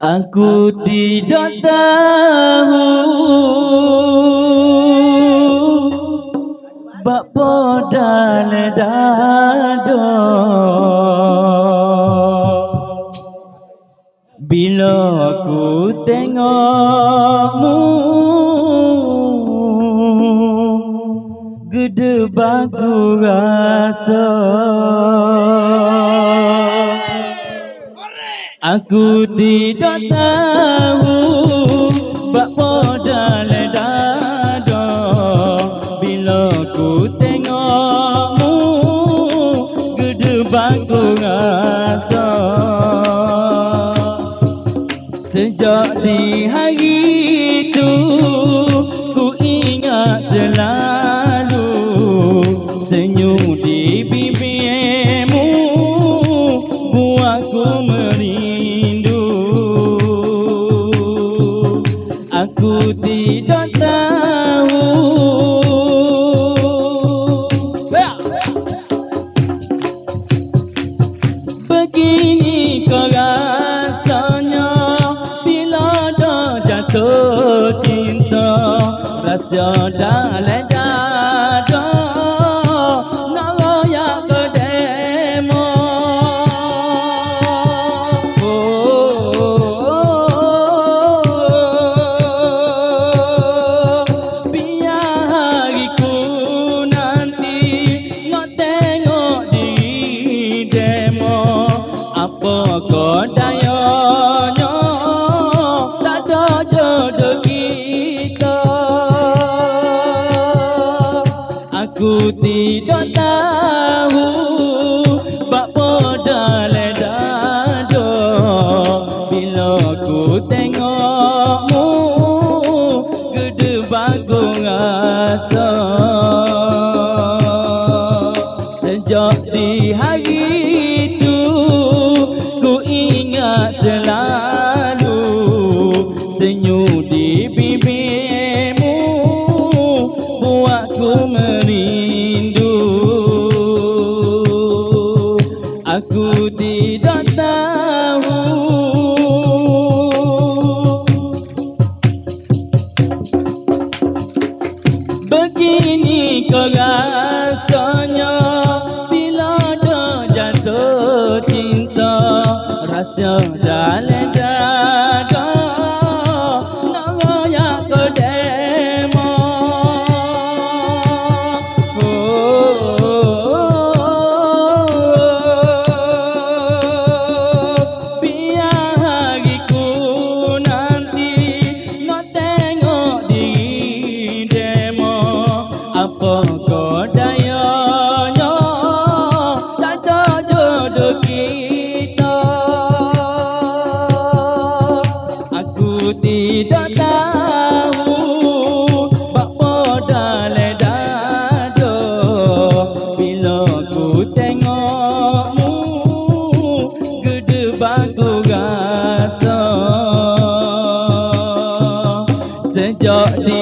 Aku tidak tahu bapa dalam dada bila aku tengokmu gede baku rasa. Aku tidak tahu bapa dalam dada bila ku tengokmu gede baku rasa. Sejak di hari itu ku ingat selalu senyum di bibirmu buatku merindu. Aku tidak tahu begini kau rasanya bila dah jatuh cinta, rasa dalam dada nak royak ke demo. Biar hariku nanti nak tengok di demo, apa kau dayanya tak ada jodoh kita. Aku tidak tahu bapa dalam dada bila ku tengokmu gede baku rasa. Sejak di hari itu ku ingat selalu senyum di bibirmu buatku merindu. Aku tidak tahu begini kau rasanya bila dah jatuh cinta, rasa dalam dada nak royak ke demo. Biar hariku nanti nak tengok di demo, apa kau dayanya tak ada jodoh kita. Aku tidak tahu bapa dalam dada bila ku tengokmu gede baku rasa. Sejak di